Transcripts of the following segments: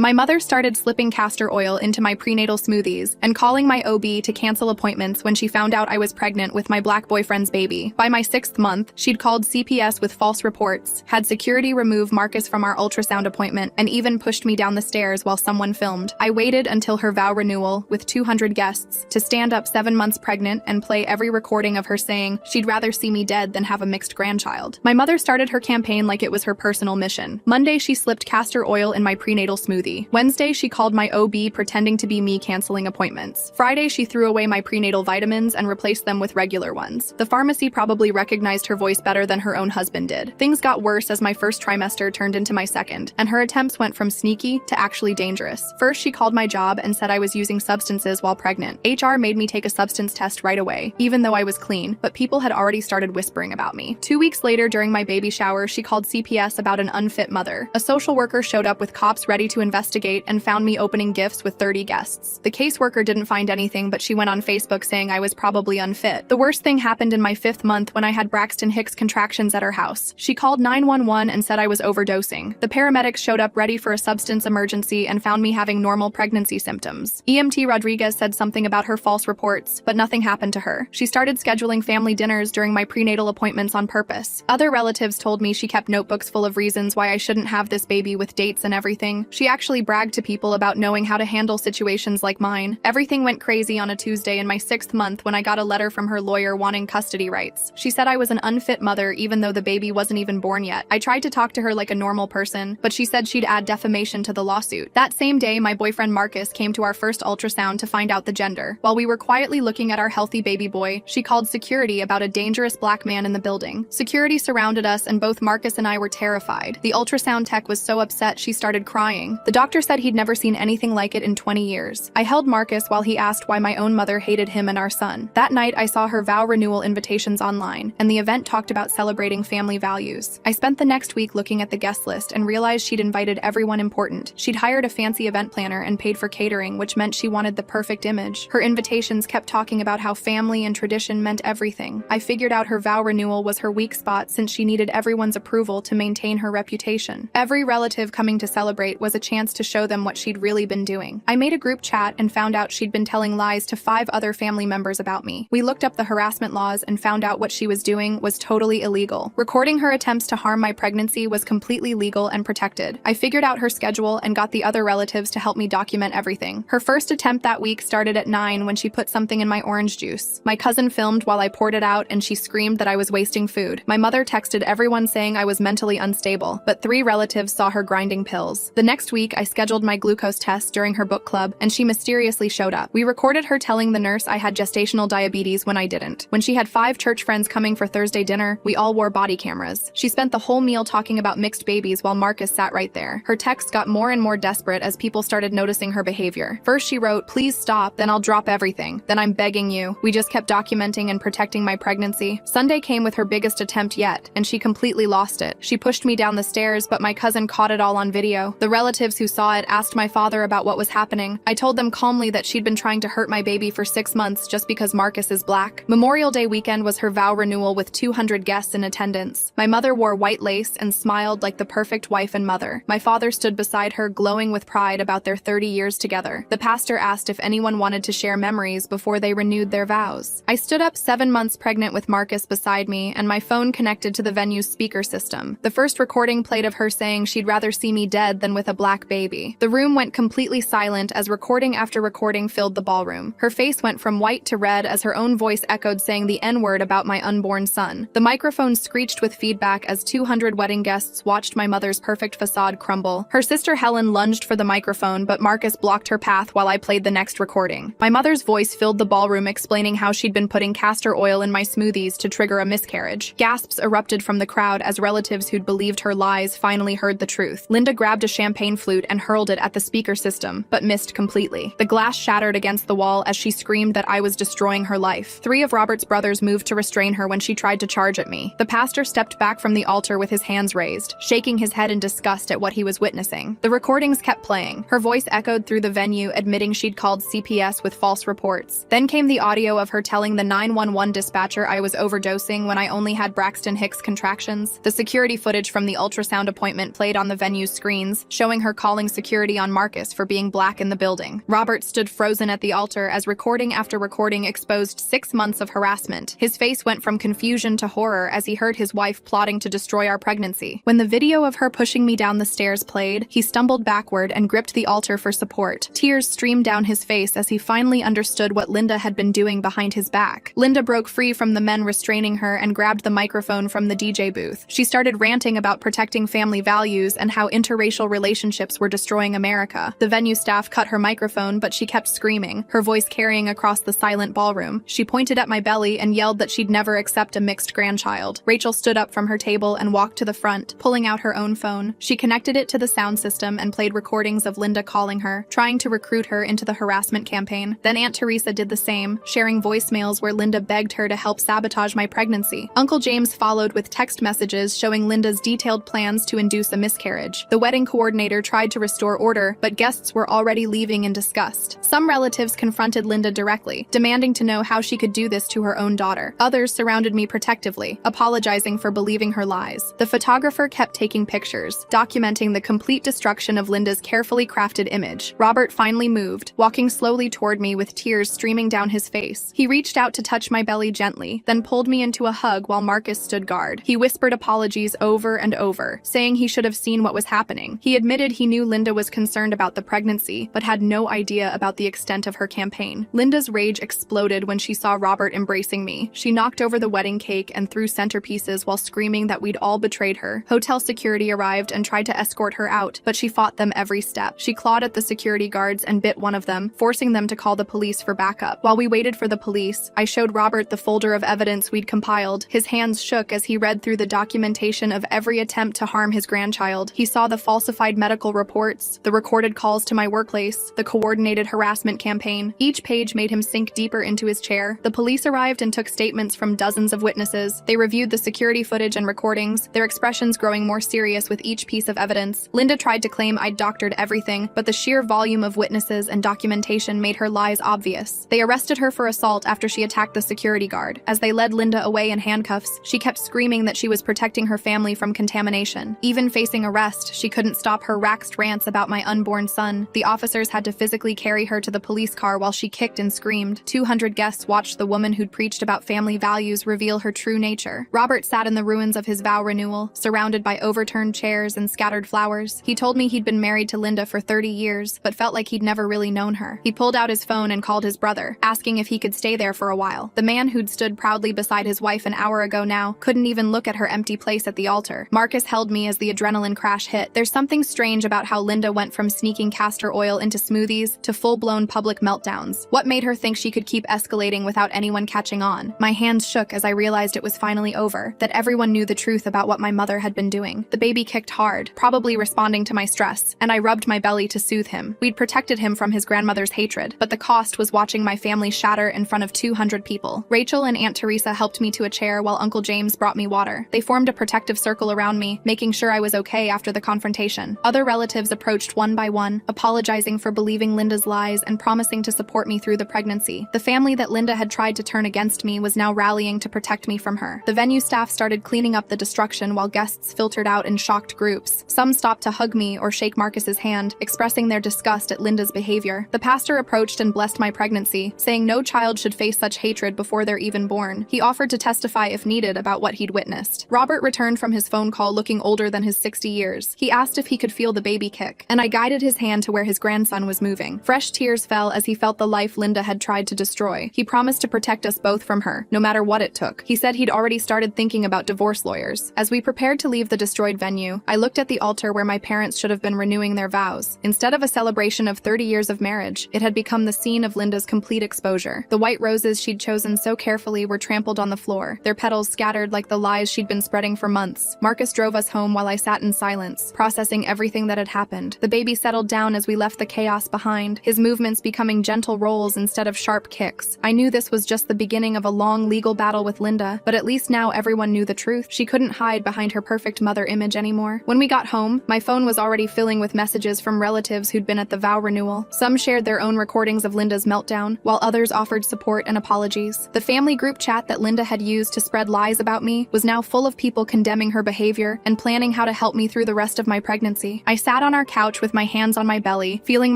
My mother started slipping castor oil into my prenatal smoothies and calling my OB to cancel appointments when she found out I was pregnant with my black boyfriend's baby. By my 6th month, she'd called CPS with false reports, had security remove Marcus from our ultrasound appointment, and even pushed me down the stairs while someone filmed. I waited until her vow renewal, with 200 guests, to stand up 7 months pregnant and play every recording of her saying she'd rather see me dead than have a mixed grandchild. My mother started her campaign like it was her personal mission. Monday, she slipped castor oil in my prenatal smoothie. Wednesday, she called my OB pretending to be me canceling appointments. Friday, she threw away my prenatal vitamins and replaced them with regular ones. The pharmacy probably recognized her voice better than her own husband did. Things got worse as my first trimester turned into my second, and her attempts went from sneaky to actually dangerous. First, she called my job and said I was using substances while pregnant. HR made me take a substance test right away, even though I was clean, but people had already started whispering about me. 2 weeks later, during my baby shower, she called CPS about an unfit mother. A social worker showed up with cops ready to investigate and found me opening gifts with 30 guests. The caseworker didn't find anything, but she went on Facebook saying I was probably unfit. The worst thing happened in my 5th month when I had Braxton Hicks contractions at her house. She called 911 and said I was overdosing. The paramedics showed up ready for a substance emergency and found me having normal pregnancy symptoms. EMT Rodriguez said something about her false reports, but nothing happened to her. She started scheduling family dinners during my prenatal appointments on purpose. Other relatives told me she kept notebooks full of reasons why I shouldn't have this baby with dates and everything. She actually bragged to people about knowing how to handle situations like mine. Everything went crazy on a Tuesday in my 6th month when I got a letter from her lawyer wanting custody rights. She said I was an unfit mother even though the baby wasn't even born yet. I tried to talk to her like a normal person, but she said she'd add defamation to the lawsuit. That same day, my boyfriend Marcus came to our first ultrasound to find out the gender. While we were quietly looking at our healthy baby boy, she called security about a dangerous black man in the building. Security surrounded us and both Marcus and I were terrified. The ultrasound tech was so upset she started crying. The doctor said he'd never seen anything like it in 20 years. I held Marcus while he asked why my own mother hated him and our son. That night, I saw her vow renewal invitations online, and the event talked about celebrating family values. I spent the next week looking at the guest list and realized she'd invited everyone important. She'd hired a fancy event planner and paid for catering, which meant she wanted the perfect image. Her invitations kept talking about how family and tradition meant everything. I figured out her vow renewal was her weak spot since she needed everyone's approval to maintain her reputation. Every relative coming to celebrate was a chance to show them what she'd really been doing. I made a group chat and found out she'd been telling lies to 5 other family members about me. We looked up the harassment laws and found out what she was doing was totally illegal. Recording her attempts to harm my pregnancy was completely legal and protected. I figured out her schedule and got the other relatives to help me document everything. Her first attempt that week started at 9 when she put something in my orange juice. My cousin filmed while I poured it out and she screamed that I was wasting food. My mother texted everyone saying I was mentally unstable, but 3 relatives saw her grinding pills. The next week, I scheduled my glucose test during her book club and she mysteriously showed up. We recorded her telling the nurse I had gestational diabetes when I didn't. When she had 5 church friends coming for Thursday dinner, we all wore body cameras. She spent the whole meal talking about mixed babies while Marcus sat right there. Her texts got more and more desperate as people started noticing her behavior. First she wrote, "Please stop, then I'll drop everything. Then I'm begging you." We just kept documenting and protecting my pregnancy. Sunday came with her biggest attempt yet, and she completely lost it. She pushed me down the stairs, but my cousin caught it all on video. The relatives who saw it asked my father about what was happening. I told them calmly that she'd been trying to hurt my baby for 6 months just because Marcus is black. Memorial Day weekend was her vow renewal with 200 guests in attendance. My mother wore white lace and smiled like the perfect wife and mother. My father stood beside her, glowing with pride about their 30 years together. The pastor asked if anyone wanted to share memories before they renewed their vows. I stood up 7 months pregnant with Marcus beside me, and my phone connected to the venue's speaker system. The first recording played of her saying she'd rather see me dead than with a black baby. The room went completely silent as recording after recording filled the ballroom. Her face went from white to red as her own voice echoed saying the N-word about my unborn son. The microphone screeched with feedback as 200 wedding guests watched my mother's perfect facade crumble. Her sister Helen lunged for the microphone, but Marcus blocked her path while I played the next recording. My mother's voice filled the ballroom explaining how she'd been putting castor oil in my smoothies to trigger a miscarriage. Gasps erupted from the crowd as relatives who'd believed her lies finally heard the truth. Linda grabbed a champagne flute and hurled it at the speaker system, but missed completely. The glass shattered against the wall as she screamed that I was destroying her life. 3 of Robert's brothers moved to restrain her when she tried to charge at me. The pastor stepped back from the altar with his hands raised, shaking his head in disgust at what he was witnessing. The recordings kept playing. Her voice echoed through the venue, admitting she'd called CPS with false reports. Then came the audio of her telling the 911 dispatcher I was overdosing when I only had Braxton Hicks contractions. The security footage from the ultrasound appointment played on the venue's screens, showing her calling calling security on Marcus for being black in the building. Robert stood frozen at the altar as recording after recording exposed 6 months of harassment. His face went from confusion to horror as he heard his wife plotting to destroy our pregnancy. When the video of her pushing me down the stairs played, he stumbled backward and gripped the altar for support. Tears streamed down his face as he finally understood what Linda had been doing behind his back. Linda broke free from the men restraining her and grabbed the microphone from the DJ booth. She started ranting about protecting family values and how interracial relationships were destroying America. The venue staff cut her microphone, but she kept screaming, her voice carrying across the silent ballroom. She pointed at my belly and yelled that she'd never accept a mixed grandchild. Rachel stood up from her table and walked to the front, pulling out her own phone. She connected it to the sound system and played recordings of Linda calling her, trying to recruit her into the harassment campaign. Then Aunt Teresa did the same, sharing voicemails where Linda begged her to help sabotage my pregnancy. Uncle James followed with text messages showing Linda's detailed plans to induce a miscarriage. The wedding coordinator tried to restore order, but guests were already leaving in disgust. Some relatives confronted Linda directly, demanding to know how she could do this to her own daughter. Others surrounded me protectively, apologizing for believing her lies. The photographer kept taking pictures, documenting the complete destruction of Linda's carefully crafted image. Robert finally moved, walking slowly toward me with tears streaming down his face. He reached out to touch my belly gently, then pulled me into a hug while Marcus stood guard. He whispered apologies over and over, saying he should have seen what was happening. He admitted he knew Linda was concerned about the pregnancy, but had no idea about the extent of her campaign. Linda's rage exploded when she saw Robert embracing me. She knocked over the wedding cake and threw centerpieces while screaming that we'd all betrayed her. Hotel security arrived and tried to escort her out, but she fought them every step. She clawed at the security guards and bit one of them, forcing them to call the police for backup. While we waited for the police, I showed Robert the folder of evidence we'd compiled. His hands shook as he read through the documentation of every attempt to harm his grandchild. He saw the falsified medical reports, the recorded calls to my workplace, the coordinated harassment campaign. Each page made him sink deeper into his chair. The police arrived and took statements from dozens of witnesses. They reviewed the security footage and recordings, their expressions growing more serious with each piece of evidence. Linda tried to claim I'd doctored everything, but the sheer volume of witnesses and documentation made her lies obvious. They arrested her for assault after she attacked the security guard. As they led Linda away in handcuffs, she kept screaming that she was protecting her family from contamination. Even facing arrest, she couldn't stop her racked rants about my unborn son. The officers had to physically carry her to the police car while she kicked and screamed. 200 guests watched the woman who'd preached about family values reveal her true nature. Robert sat in the ruins of his vow renewal, surrounded by overturned chairs and scattered flowers. He told me he'd been married to Linda for 30 years, but felt like he'd never really known her. He pulled out his phone and called his brother, asking if he could stay there for a while. The man who'd stood proudly beside his wife an hour ago now couldn't even look at her empty place at the altar. Marcus held me as the adrenaline crash hit. There's something strange about how Linda went from sneaking castor oil into smoothies to full-blown public meltdowns. What made her think she could keep escalating without anyone catching on? My hands shook as I realized it was finally over, that everyone knew the truth about what my mother had been doing. The baby kicked hard, probably responding to my stress, and I rubbed my belly to soothe him. We'd protected him from his grandmother's hatred, but the cost was watching my family shatter in front of 200 people. Rachel and Aunt Teresa helped me to a chair while Uncle James brought me water. They formed a protective circle around me, making sure I was okay after the confrontation. Other relatives approached one by one, apologizing for believing Linda's lies and promising to support me through the pregnancy. The family that Linda had tried to turn against me was now rallying to protect me from her. The venue staff started cleaning up the destruction while guests filtered out in shocked groups. Some stopped to hug me or shake Marcus's hand, expressing their disgust at Linda's behavior. The pastor approached and blessed my pregnancy, saying no child should face such hatred before they're even born. He offered to testify if needed about what he'd witnessed. Robert returned from his phone call looking older than his 60 years. He asked if he could feel the baby kick, and I guided his hand to where his grandson was moving. Fresh tears fell as he felt the life Linda had tried to destroy. He promised to protect us both from her, no matter what it took. He said he'd already started thinking about divorce lawyers. As we prepared to leave the destroyed venue, I looked at the altar where my parents should have been renewing their vows. Instead of a celebration of 30 years of marriage, it had become the scene of Linda's complete exposure. The white roses she'd chosen so carefully were trampled on the floor, their petals scattered like the lies she'd been spreading for months. Marcus drove us home while I sat in silence, processing everything that had happened. The baby settled down as we left the chaos behind, his movements becoming gentle rolls instead of sharp kicks. I knew this was just the beginning of a long legal battle with Linda, but at least now everyone knew the truth. She couldn't hide behind her perfect mother image anymore. When we got home, my phone was already filling with messages from relatives who'd been at the vow renewal. Some shared their own recordings of Linda's meltdown, while others offered support and apologies. The family group chat that Linda had used to spread lies about me was now full of people condemning her behavior and planning how to help me through the rest of my pregnancy. I sat sat on our couch with my hands on my belly, feeling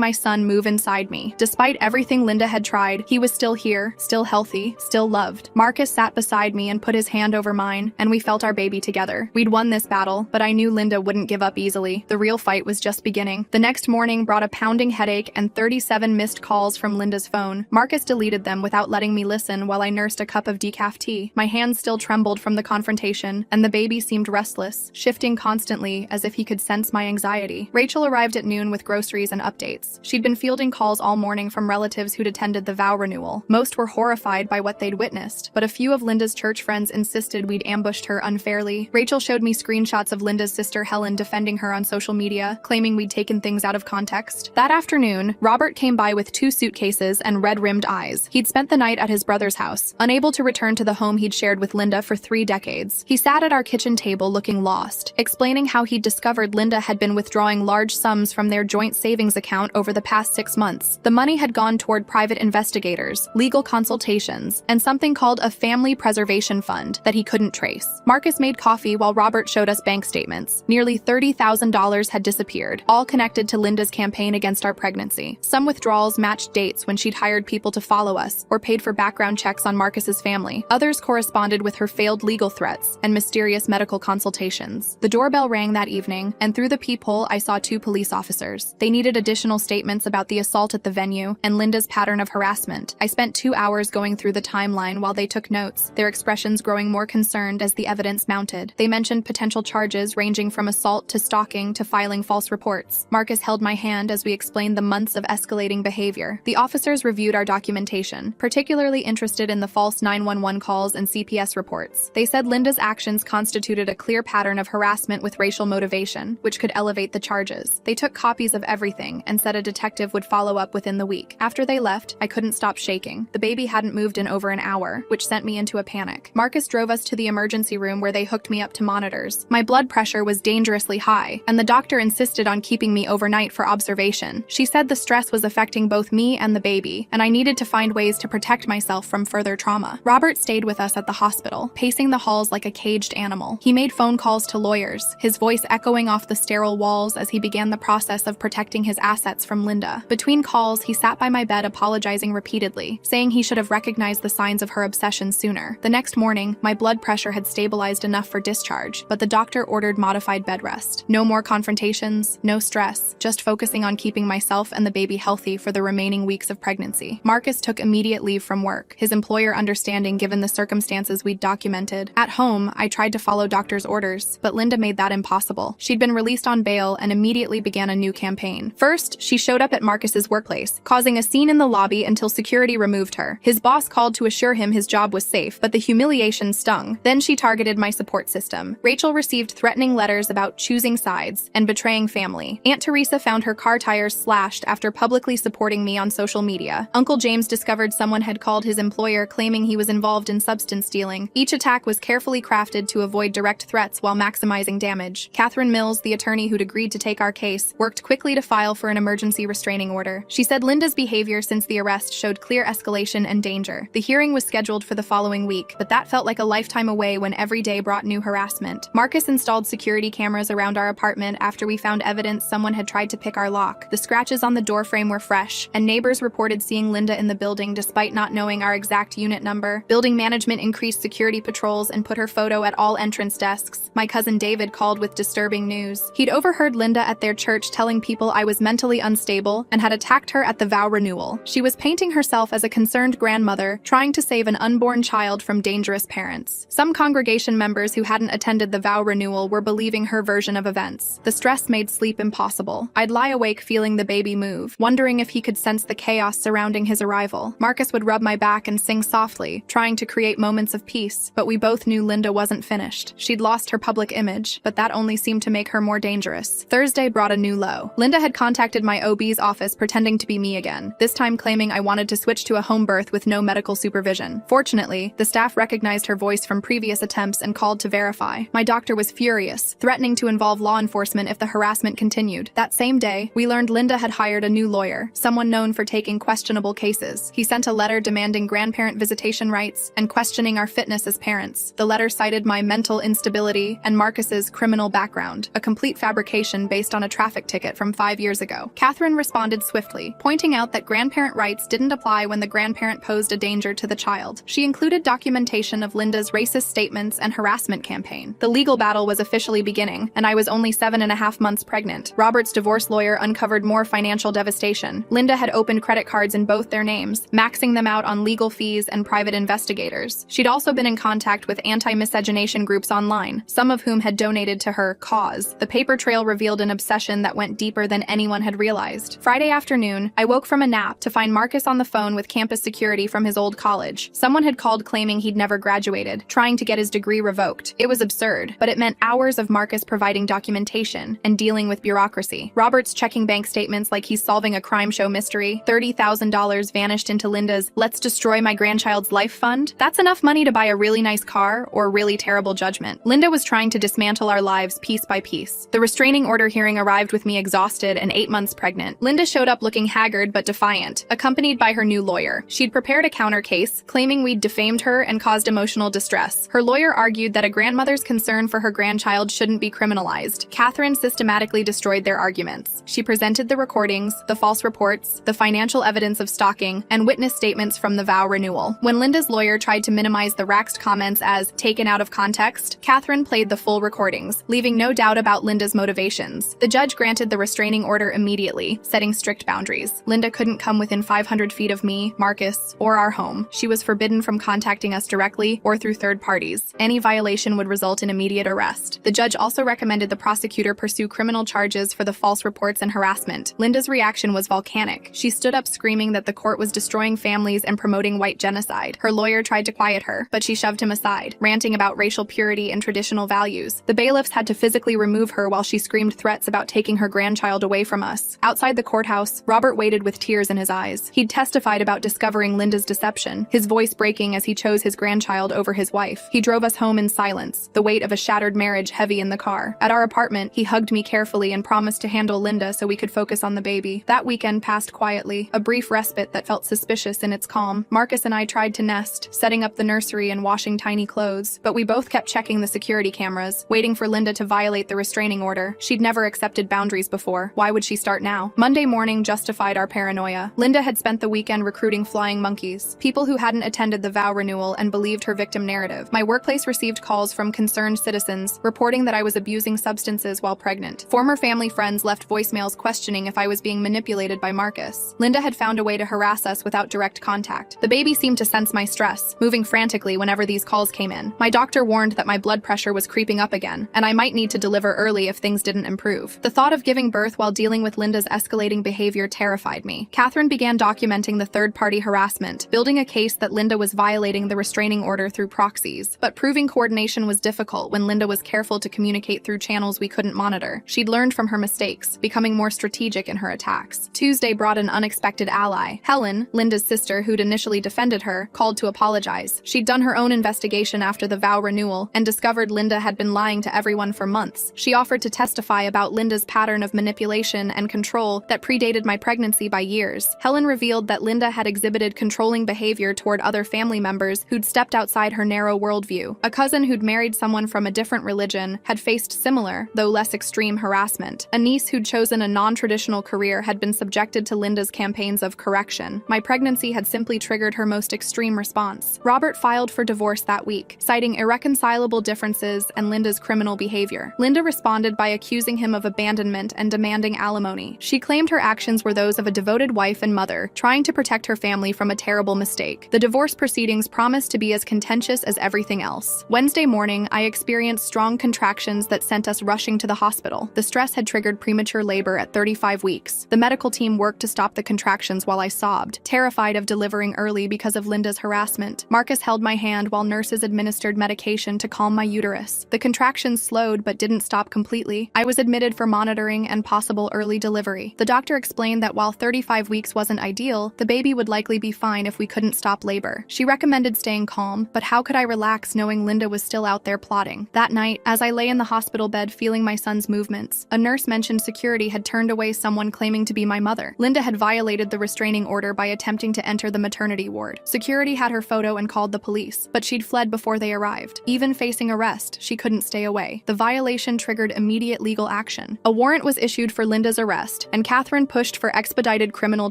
my son move inside me. Despite everything Linda had tried, he was still here, still healthy, still loved. Marcus sat beside me and put his hand over mine, and we felt our baby together. We'd won this battle, but I knew Linda wouldn't give up easily. The real fight was just beginning. The next morning brought a pounding headache and 37 missed calls from Linda's phone. Marcus deleted them without letting me listen while I nursed a cup of decaf tea. My hands still trembled from the confrontation, and the baby seemed restless, shifting constantly as if he could sense my anxiety. Rachel arrived at noon with groceries and updates. She'd been fielding calls all morning from relatives who'd attended the vow renewal. Most were horrified by what they'd witnessed, but a few of Linda's church friends insisted we'd ambushed her unfairly. Rachel showed me screenshots of Linda's sister Helen defending her on social media, claiming we'd taken things out of context. That afternoon, Robert came by with 2 suitcases and red-rimmed eyes. He'd spent the night at his brother's house, unable to return to the home he'd shared with Linda for 3 decades. He sat at our kitchen table looking lost, explaining how he'd discovered Linda had been withdrawing large sums from their joint savings account over the past 6 months. The money had gone toward private investigators, legal consultations, and something called a family preservation fund that he couldn't trace. Marcus made coffee while Robert showed us bank statements. Nearly $30,000 had disappeared, all connected to Linda's campaign against our pregnancy. Some withdrawals matched dates when she'd hired people to follow us or paid for background checks on Marcus's family. Others corresponded with her failed legal threats and mysterious medical consultations. The doorbell rang that evening, and through the peephole I saw 2 police officers. They needed additional statements about the assault at the venue and Linda's pattern of harassment. I spent 2 hours going through the timeline while they took notes, their expressions growing more concerned as the evidence mounted. They mentioned potential charges ranging from assault to stalking to filing false reports. Marcus held my hand as we explained the months of escalating behavior. The officers reviewed our documentation, particularly interested in the false 911 calls and CPS reports. They said Linda's actions constituted a clear pattern of harassment with racial motivation, which could elevate the charges. They took copies of everything and said a detective would follow up within the week. After they left, I couldn't stop shaking. The baby hadn't moved in over an hour, which sent me into a panic. Marcus drove us to the emergency room where they hooked me up to monitors. My blood pressure was dangerously high, and the doctor insisted on keeping me overnight for observation. She said the stress was affecting both me and the baby, and I needed to find ways to protect myself from further trauma. Robert stayed with us at the hospital, pacing the halls like a caged animal. He made phone calls to lawyers, his voice echoing off the sterile walls as he began the process of protecting his assets from Linda. Between calls, he sat by my bed apologizing repeatedly, saying he should have recognized the signs of her obsession sooner. The next morning, my blood pressure had stabilized enough for discharge, but the doctor ordered modified bed rest. No more confrontations, no stress, just focusing on keeping myself and the baby healthy for the remaining weeks of pregnancy. Marcus took immediate leave from work, his employer understanding given the circumstances we'd documented. At home, I tried to follow doctor's orders, but Linda made that impossible. She'd been released on bail and immediately began a new campaign. First, she showed up at Marcus's workplace, causing a scene in the lobby until security removed her. His boss called to assure him his job was safe, but the humiliation stung. Then she targeted my support system. Rachel received threatening letters about choosing sides and betraying family. Aunt Teresa found her car tires slashed after publicly supporting me on social media. Uncle James discovered someone had called his employer claiming he was involved in substance dealing. Each attack was carefully crafted to avoid direct threats while maximizing damage. Catherine Mills, the attorney who'd agreed to take our case, worked quickly to file for an emergency restraining order. She said Linda's behavior since the arrest showed clear escalation and danger. The hearing was scheduled for the following week, but that felt like a lifetime away when every day brought new harassment. Marcus installed security cameras around our apartment after we found evidence someone had tried to pick our lock. The scratches on the doorframe were fresh, and neighbors reported seeing Linda in the building despite not knowing our exact unit number. Building management increased security patrols and put her photo at all entrance desks. My cousin David called with disturbing news. He'd overheard Linda at their church telling people I was mentally unstable and had attacked her at the vow renewal. She was painting herself as a concerned grandmother, trying to save an unborn child from dangerous parents. Some congregation members who hadn't attended the vow renewal were believing her version of events. The stress made sleep impossible. I'd lie awake feeling the baby move, wondering if he could sense the chaos surrounding his arrival. Marcus would rub my back and sing softly, trying to create moments of peace, but we both knew Linda wasn't finished. She'd lost her public image, but that only seemed to make her more dangerous. Thursday brought a new low. Linda had contacted my OB's office pretending to be me again, this time claiming I wanted to switch to a home birth with no medical supervision. Fortunately, the staff recognized her voice from previous attempts and called to verify. My doctor was furious, threatening to involve law enforcement if the harassment continued. That same day, we learned Linda had hired a new lawyer, someone known for taking questionable cases. He sent a letter demanding grandparent visitation rights and questioning our fitness as parents. The letter cited my mental instability and Marcus's criminal background, a complete fabrication based on a traffic ticket from 5 years ago. Catherine responded swiftly, pointing out that grandparent rights didn't apply when the grandparent posed a danger to the child. She included documentation of Linda's racist statements and harassment campaign. The legal battle was officially beginning, and I was only 7.5 months pregnant. Robert's divorce lawyer uncovered more financial devastation. Linda had opened credit cards in both their names, maxing them out on legal fees and private investigators. She'd also been in contact with anti-miscegenation groups online, some of whom had donated to her cause. The paper trail revealed an obsession that went deeper than anyone had realized. Friday afternoon, I woke from a nap to find Marcus on the phone with campus security from his old college. Someone had called claiming he'd never graduated, trying to get his degree revoked. It was absurd, but it meant hours of Marcus providing documentation and dealing with bureaucracy. Robert's checking bank statements like he's solving a crime show mystery. $30,000 vanished into Linda's "let's destroy my grandchild's life" fund. That's enough money to buy a really nice car or really terrible judgment. Linda was trying to dismantle our lives piece by piece. The restraining order hearing arrived with me exhausted and 8 months pregnant. Linda showed up looking haggard but defiant, accompanied by her new lawyer. She'd prepared a counter case, claiming we'd defamed her and caused emotional distress. Her lawyer argued that a grandmother's concern for her grandchild shouldn't be criminalized. Catherine systematically destroyed their arguments. She presented the recordings, the false reports, the financial evidence of stalking, and witness statements from the vow renewal. When Linda's lawyer tried to minimize the Raxed comments as taken out of context, Catherine played the full recordings, leaving no doubt about Linda's motivations. The judge granted the restraining order immediately, setting strict boundaries. Linda couldn't come within 500 feet of me, Marcus, or our home. She was forbidden from contacting us directly or through third parties. Any violation would result in immediate arrest. The judge also recommended the prosecutor pursue criminal charges for the false reports and harassment. Linda's reaction was volcanic. She stood up screaming that the court was destroying families and promoting white genocide. Her lawyer tried to quiet her, but she shoved him aside, ranting about racial purity and traditional values. The bailiffs had to physically remove her while she screamed threats about taking her grandchild away from us. Outside the courthouse, Robert waited with tears in his eyes. He'd testified about discovering Linda's deception, his voice breaking as he chose his grandchild over his wife. He drove us home in silence, the weight of a shattered marriage heavy in the car. At our apartment, he hugged me carefully and promised to handle Linda so we could focus on the baby. That weekend passed quietly, a brief respite that felt suspicious in its calm. Marcus and I tried to nest, setting up the nursery and washing tiny clothes, but we both kept checking the security cameras, waiting for Linda to violate the restraining order. She'd never accepted boundaries before. Why would she start now? Monday morning justified our paranoia. Linda had spent the weekend recruiting flying monkeys, people who hadn't attended the vow renewal and believed her victim narrative. My workplace received calls from concerned citizens, reporting that I was abusing substances while pregnant. Former family friends left voicemails questioning if I was being manipulated by Marcus. Linda had found a way to harass us without direct contact. The baby seemed to sense my stress, moving frantically whenever these calls came in. My doctor warned that my blood pressure was creeping up again, and I might need to deliver early if things didn't improve. The thought of giving birth while dealing with Linda's escalating behavior terrified me. Catherine began documenting the third-party harassment, building a case that Linda was violating the restraining order through proxies. But proving coordination was difficult when Linda was careful to communicate through channels we couldn't monitor. She'd learned from her mistakes, becoming more strategic in her attacks. Tuesday brought an unexpected ally. Helen, Linda's sister who'd initially defended her, called to apologize. She'd done her own investigation after the vow renewal and discovered Linda had been lying to everyone for months. She offered to testify about Linda's pattern of manipulation and control that predated my pregnancy by years. Helen revealed that Linda had exhibited controlling behavior toward other family members who'd stepped outside her narrow worldview. A cousin who'd married someone from a different religion had faced similar, though less extreme, harassment. A niece who'd chosen a non-traditional career had been subjected to Linda's campaigns of correction. My pregnancy had simply triggered her most extreme response. Robert filed for divorce that week, citing irreconcilable differences and Linda's criminal behavior. Linda responded by accusing him of abandonment and demanding alimony. She claimed her actions were those of a devoted wife and mother, trying to protect her family from a terrible mistake. The divorce proceedings promised to be as contentious as everything else. Wednesday morning, I experienced strong contractions that sent us rushing to the hospital. The stress had triggered premature labor at 35 weeks. The medical team worked to stop the contractions while I sobbed, terrified of delivering early because of Linda's harassment. Marcus held my hand while nurses administered medication to calm my uterus. The contractions slowed but didn't stop completely. I was admitted for monitoring and possible early delivery. The doctor explained that while 35 weeks wasn't ideal, the baby would likely be fine if we couldn't stop labor. She recommended staying calm, but how could I relax knowing Linda was still out there plotting? That night, as I lay in the hospital bed feeling my son's movements, a nurse mentioned security had turned away someone claiming to be my mother. Linda had violated the restraining order by attempting to enter the maternity ward. Security had her photo and called the police, but she'd fled before they arrived. Even facing arrest, she couldn't stay away. The violation triggered immediate legal action. A warrant was issued for Linda's arrest, and Catherine pushed for expedited criminal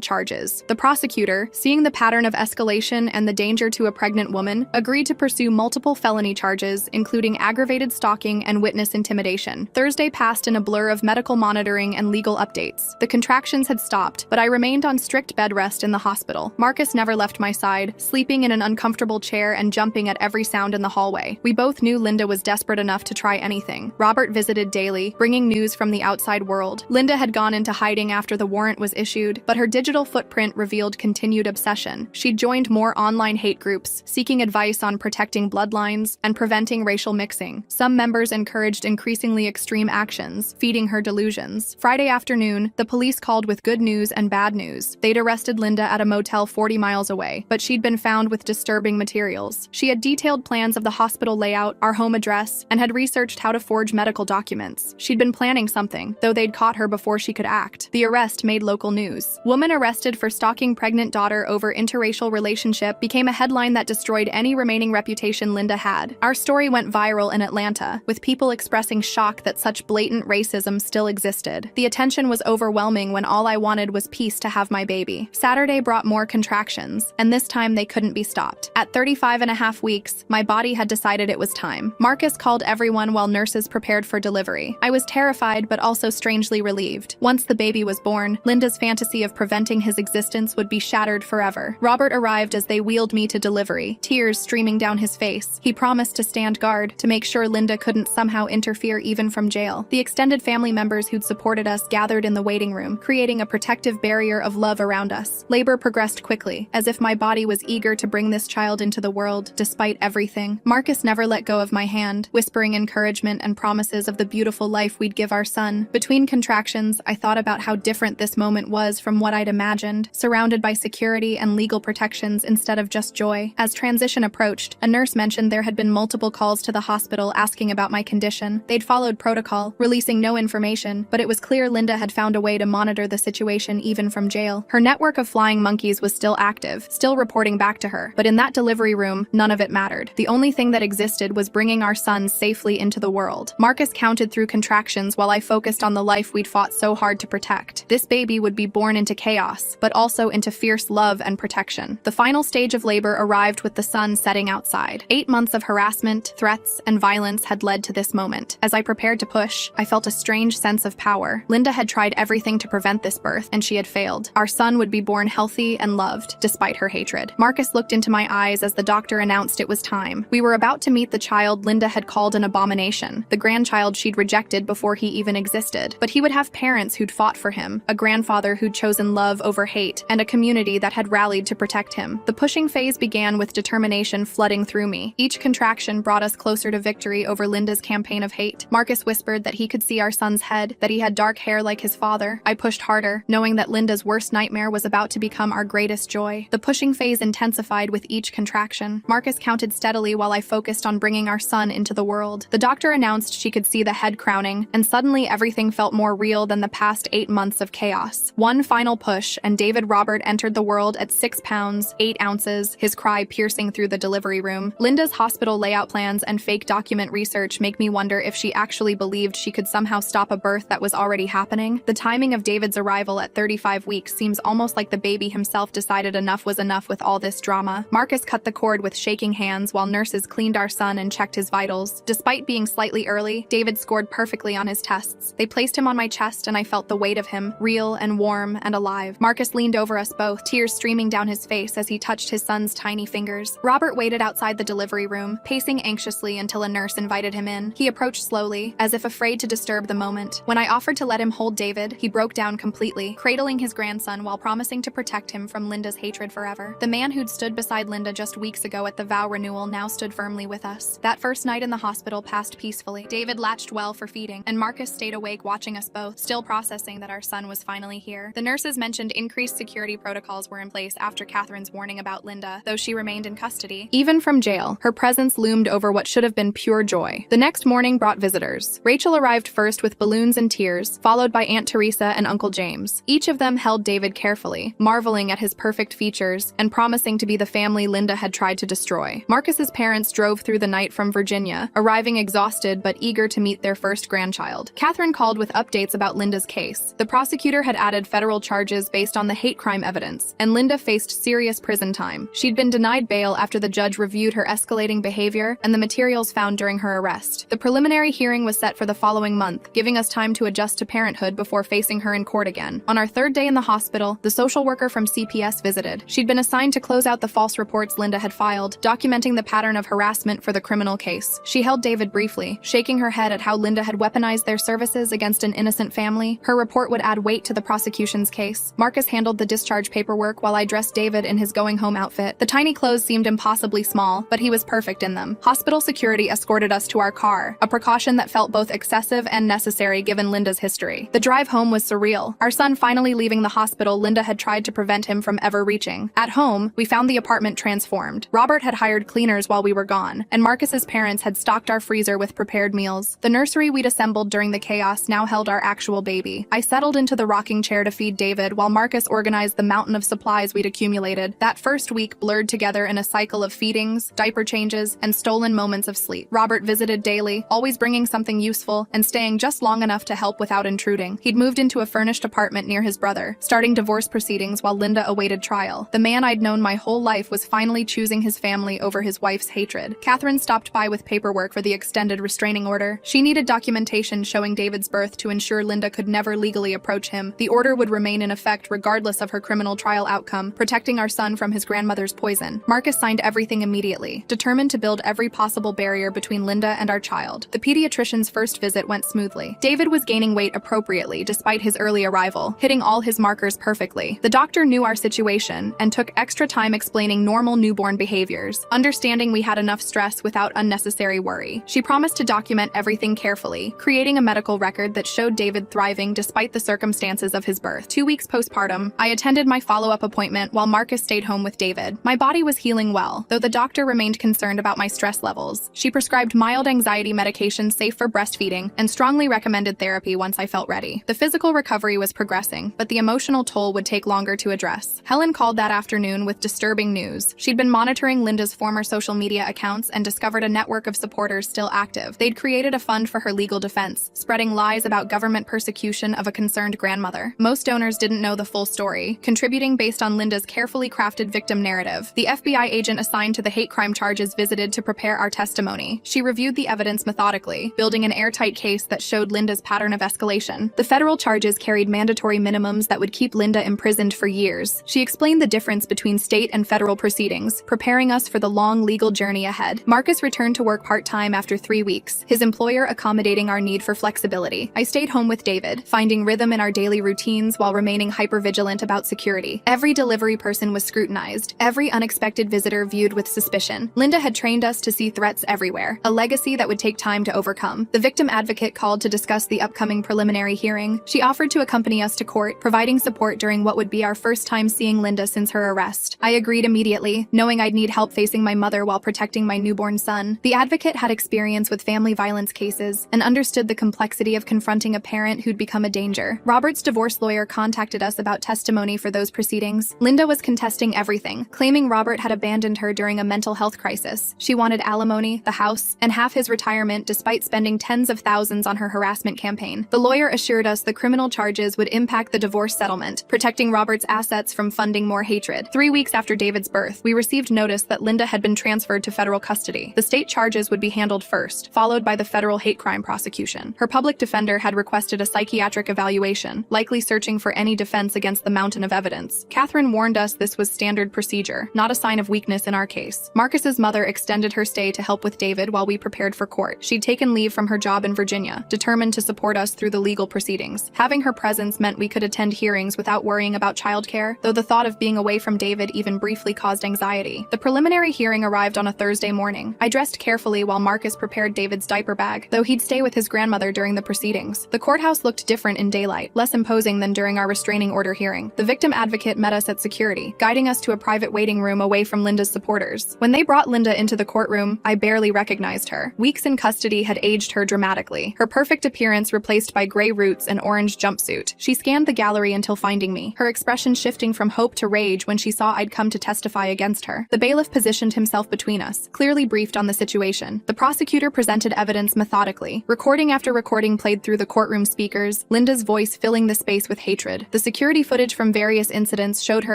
charges. The prosecutor, seeing the pattern of escalation and the danger to a pregnant woman, agreed to pursue multiple felony charges, including aggravated stalking and witness intimidation. Thursday passed in a blur of medical monitoring and legal updates. The contractions had stopped, but I remained on strict bed rest in the hospital. Marcus never left my side, sleeping in an uncomfortable chair and jumping at every sound in the hallway. We both knew Linda was desperate enough to try anything. Robert visited daily, bringing news from the outside world. Linda had gone into hiding after the warrant was issued, but her digital footprint revealed continued obsession. She'd joined more online hate groups, seeking advice on protecting bloodlines and preventing racial mixing. Some members encouraged increasingly extreme actions, feeding her delusions. Friday afternoon, the police called with good news and bad news. They'd arrested Linda at a motel 40 miles away, but she'd been found with disturbing materials. She had detailed plans of the hospital layout, our home address, and had researched how to forge medical documents. She'd been planning something, though they'd caught her before she could act. The arrest made local news. Woman arrested for stalking pregnant daughter over interracial relationship became a headline that destroyed any remaining reputation Linda had. Our story went viral in Atlanta, with people expressing shock that such blatant racism still existed. The attention was overwhelming when all I wanted was peace to have my baby. Saturday brought more contractions, and this time they couldn't be stopped. At 35.5 weeks, my body had decided it was time. Marcus called everyone while nurses prepared for delivery. I was terrified but also strangely relieved. Once the baby was born, Linda's fantasy of preventing his existence would be shattered forever. Robert arrived as they wheeled me to delivery, tears streaming down his face. He promised to stand guard, to make sure Linda couldn't somehow interfere even from jail. The extended family members who'd supported us gathered in the waiting room, creating a protective barrier of love around us. Labor progressed quickly, as if my body was eager to bring this child into the world, despite everything. Marcus never let go of my hand, whispering encouragement and promises of the beautiful life we'd give our son. Between contractions, I thought about how different this moment was from what I'd imagined, surrounded by security and legal protections instead of just joy. As transition approached, a nurse mentioned there had been multiple calls to the hospital asking about my condition. They'd followed protocol, releasing no information, but it was clear Linda had found a way to monitor the situation even from jail. Her network of flying monkeys was still active, still reporting back to her, but in that delivery room, none of it mattered. The only thing that existed was bringing our son safely into the world. Marcus counted through contractions while I focused on the life we'd fought so hard to protect. This baby would be born into chaos, but also into fierce love and protection. The final stage of labor arrived with the sun setting outside. 8 months of harassment, threats, and violence had led to this moment. As I prepared to push, I felt a strange sense of power. Linda had tried everything to prevent this birth, and she had failed. Our son would be born healthy and loved, despite her hatred. Marcus looked into my eyes as the doctor announced it was time. We were about to meet the child Linda had called an abomination, the grandchild she'd rejected before he even existed. But he would have parents who'd fought for him, a grandfather who'd chosen love over hate, and a community that had rallied to protect him. The pushing phase began with determination flooding through me. Each contraction brought us closer to victory over Linda's campaign of hate. Marcus whispered that he could see our son's head, that he had dark hair like his father. I pushed harder, knowing that Linda's worst nightmare was about to become our greatest joy. The pushing phase intensified with each contraction. Marcus counted steadily while I focused on bringing our son into the world. The doctor announced she could see the head crowning, and suddenly everything felt more real than the past 8 months of chaos. One final push, and David Robert entered the world at 6 pounds, 8 ounces, his cry piercing through the delivery room. Linda's hospital layout plans and fake document research make me wonder if she actually believed she could somehow stop a birth that was already happening. The timing of David's arrival at 35 weeks seems almost like the baby himself decided enough was enough with all this drama. Marcus cut the cord with shaking hands while nurses cleaned our son and checked his vitals. Despite being slightly early, David scored perfectly on his tests. They placed him on my chest and I felt the weight of him, real and warm and alive. Marcus leaned over us both, tears streaming down his face as he touched his son's tiny fingers. Robert waited outside the delivery room, pacing anxiously until a nurse invited him in. He approached slowly, as if afraid to disturb the moment. When I offered to let him hold David, he broke down completely, cradling his grandson while promising to protect him from Linda's hatred forever. The man who'd stood beside Linda just weeks ago at the vow renewal now stood firmly with us. That first night in the hospital passed peacefully. David latched well for feeding, and Marcus stayed awake watching us both, still processing that our son was finally here. The nurses mentioned increased security protocols were in place after Catherine's warning about Linda, though she remained in custody. Even from jail, her presence loomed over what should have been pure joy. The next morning brought visitors. Rachel arrived first with balloons and tears, followed by Aunt Teresa and Uncle James. Each of them held David carefully, marveling at his perfect features and promising to be the family Linda had tried to destroy. Marcus's parents drove through the night from Virginia, arriving exhausted but eager to meet their first grandchild. filed. Catherine called with updates about Linda's case. The prosecutor had added federal charges based on the hate crime evidence, and Linda faced serious prison time. She'd been denied bail after the judge reviewed her escalating behavior and the materials found during her arrest. The preliminary hearing was set for the following month, giving us time to adjust to parenthood before facing her in court again. On our third day in the hospital, the social worker from CPS visited. She'd been assigned to close out the false reports Linda had filed, documenting the pattern of harassment for the criminal case. She held David briefly, shaking her head at how Linda had weaponized their services against an innocent family. Her report would add weight to the prosecution's case. Marcus handled the discharge paperwork while I dressed David in his going-home outfit. The tiny clothes seemed impossibly small, but he was perfect in them. Hospital security escorted us to our car, a precaution that felt both excessive and necessary given Linda's history. The drive home was surreal. Our son finally leaving the hospital Linda had tried to prevent him from ever reaching. At home, we found the apartment transformed. Robert had hired cleaners while we were gone, and Marcus's parents had stocked our freezer with prepared meals. The nursery we'd assembled during the chaos now held our actual baby. I settled into the rocking chair to feed David while Marcus organized the mountain of supplies we'd accumulated. That first week blurred together in a cycle of feedings, diaper changes, and stolen moments of sleep. Robert visited daily, always bringing something useful and staying just long enough to help without intruding. He'd moved into a furnished apartment near his brother, starting divorce proceedings while Linda awaited trial. The man I'd known my whole life was finally choosing his family over his wife's hatred. Catherine stopped by with paperwork for the extended restraining order. She needed documentation showing David's birth to ensure Linda could never legally approach him. The order would remain in effect regardless of her criminal trial outcome, protecting our son from his grandmother's poison. Marcus signed everything immediately, determined to build every possible barrier between Linda and our child. The pediatrician's first visit went smoothly. David was gaining weight appropriately despite his early arrival, hitting all his markers perfectly. The doctor knew our situation and took extra time explaining normal newborn behaviors, understanding we had enough stress without unnecessary worry. She promised to document everything carefully, creating a medical record that showed David thriving despite the circumstances of his birth. 2 weeks postpartum, I attended my follow-up appointment while Marcus stayed home with David. My body was healing well, though the doctor remained concerned about my stress levels. She prescribed mild anxiety medication safe for breastfeeding and strongly recommended therapy once I felt ready. The physical recovery was progressing, but the emotional toll would take longer to address. Helen called that afternoon with disturbing news. She'd been monitoring Linda's former social media accounts and discovered a network of supporters still active. They'd created a fund for her legal defense, spreading lies about government persecution of a concerned grandmother. Most donors didn't know the full story, contributing based on Linda's carefully crafted victim narrative. The FBI agent assigned to the hate crime charges visited to prepare our testimony. She reviewed the evidence methodically, building an airtight case that showed Linda's pattern of escalation. The federal charges carried mandatory minimums that would keep Linda imprisoned for years. She explained the difference between state and federal proceedings, preparing us for the long legal journey ahead. Marcus returned to work part-time after 3 weeks, his employer accommodating our need for flexibility. I stayed home with David, finding rhythm in our daily routines while remaining hyper-vigilant about security. Every delivery person was scrutinized, every unexpected visitor viewed with suspicion. Linda had trained us to see threats everywhere, a legacy that would take time to overcome. The victim advocate called to discuss the upcoming preliminary hearing. She offered to accompany us to court, providing support during what would be our first time seeing Linda since her arrest. I agreed immediately, knowing I'd need help facing my mother while protecting my newborn son. The advocate had experience with family violence cases and understood the complexity of confronting a parent who'd become a danger. Robert's divorce lawyer contacted us about testimony for those proceedings. Linda was contesting everything, claiming Robert had abandoned her during a mental health crisis. She wanted alimony, the house, and half his retirement despite spending tens of thousands on her harassment campaign. The lawyer assured us the criminal charges would impact the divorce settlement, protecting Robert's assets from funding more hatred. 3 weeks after David's birth, we received notice that Linda had been transferred to federal custody. The state charges would be handled first, followed by the federal hate crime prosecution. Her public defender had requested a psychiatric evaluation, likely searching for any defense against the mountain of evidence. Catherine warned us this was standard procedure, not a sign of weakness in our case. Marcus's mother extended her stay to help with David while we prepared for court. She'd taken leave from her job in Virginia, determined to support us through the legal proceedings. Having her presence meant we could attend hearings without worrying about childcare, though the thought of being away from David even briefly caused anxiety. The preliminary hearing arrived on a Thursday morning. I dressed carefully while Marcus prepared David's diaper bag, though he'd stay with his grandmother during the proceedings. The courthouse looked different in daylight, less imposing than during our restraining order hearing. The victim advocate met us at security, guiding us to a private waiting room away from Linda's supporters. When they brought Linda into the courtroom, I barely recognized her. Weeks in custody had aged her dramatically, her perfect appearance replaced by gray roots and orange jumpsuit. She scanned the gallery until finding me, her expression shifting from hope to rage when she saw I'd come to testify against her. The bailiff positioned himself between us, clearly briefed on the situation. The prosecutor presented evidence methodically, recording after After recording played through the courtroom speakers, Linda's voice filling the space with hatred. The security footage from various incidents showed her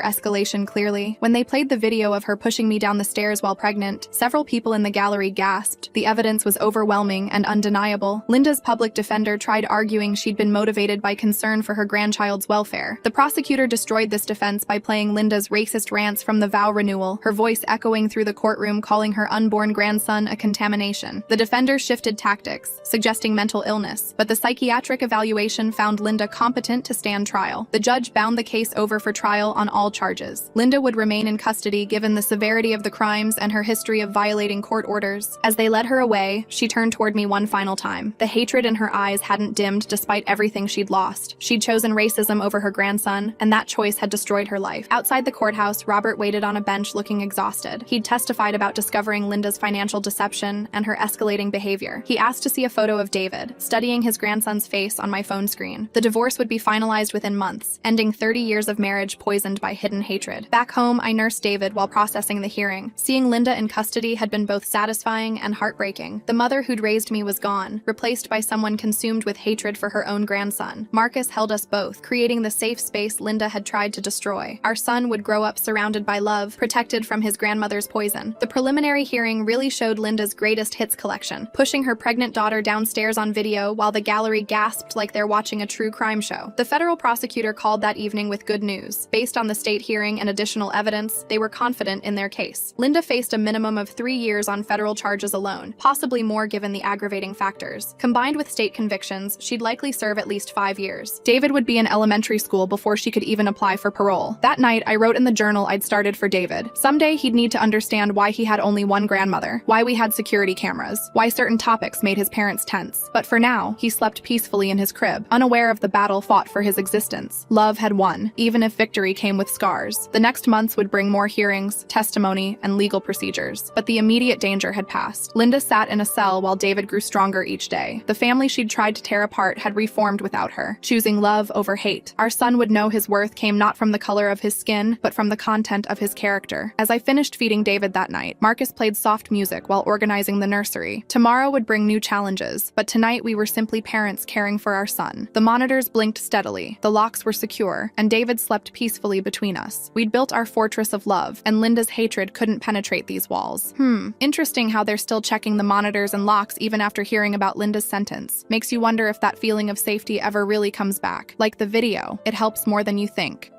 escalation clearly. When they played the video of her pushing me down the stairs while pregnant, several people in the gallery gasped. The evidence was overwhelming and undeniable. Linda's public defender tried arguing she'd been motivated by concern for her grandchild's welfare. The prosecutor destroyed this defense by playing Linda's racist rants from the vow renewal, her voice echoing through the courtroom calling her unborn grandson a contamination. The defender shifted tactics, suggesting mental illness, but the psychiatric evaluation found Linda competent to stand trial. The judge bound the case over for trial on all charges. Linda would remain in custody given the severity of the crimes and her history of violating court orders. As they led her away, she turned toward me one final time. The hatred in her eyes hadn't dimmed despite everything she'd lost. She'd chosen racism over her grandson, and that choice had destroyed her life. Outside the courthouse, Robert waited on a bench looking exhausted. He'd testified about discovering Linda's financial deception and her escalating behavior. He asked to see a photo of David, studying his grandson's face on my phone screen. The divorce would be finalized within months, ending 30 years of marriage poisoned by hidden hatred. Back home, I nursed David while processing the hearing. Seeing Linda in custody had been both satisfying and heartbreaking. The mother who'd raised me was gone, replaced by someone consumed with hatred for her own grandson. Marcus held us both, creating the safe space Linda had tried to destroy. Our son would grow up surrounded by love, protected from his grandmother's poison. The preliminary hearing really showed Linda's greatest hits collection, pushing her pregnant daughter downstairs on video while the gallery gasped like they're watching a true crime show. The federal prosecutor called that evening with good news. Based on the state hearing and additional evidence, they were confident in their case. Linda faced a minimum of 3 years on federal charges alone, possibly more given the aggravating factors. Combined with state convictions, she'd likely serve at least 5 years. David would be in elementary school before she could even apply for parole. That night, I wrote in the journal I'd started for David. Someday he'd need to understand why he had only one grandmother, why we had security cameras, why certain topics made his parents tense. But for now, he slept peacefully in his crib, unaware of the battle fought for his existence. Love had won, even if victory came with scars. The next months would bring more hearings, testimony, and legal procedures. But the immediate danger had passed. Linda sat in a cell while David grew stronger each day. The family she'd tried to tear apart had reformed without her, choosing love over hate. Our son would know his worth came not from the color of his skin, but from the content of his character. As I finished feeding David that night, Marcus played soft music while organizing the nursery. Tomorrow would bring new challenges, but tonight we were simply parents caring for our son. The monitors blinked steadily, the locks were secure, and David slept peacefully between us. We'd built our fortress of love, and Linda's hatred couldn't penetrate these walls. Interesting how they're still checking the monitors and locks even after hearing about Linda's sentence. Makes you wonder if that feeling of safety ever really comes back. Like the video, it helps more than you think.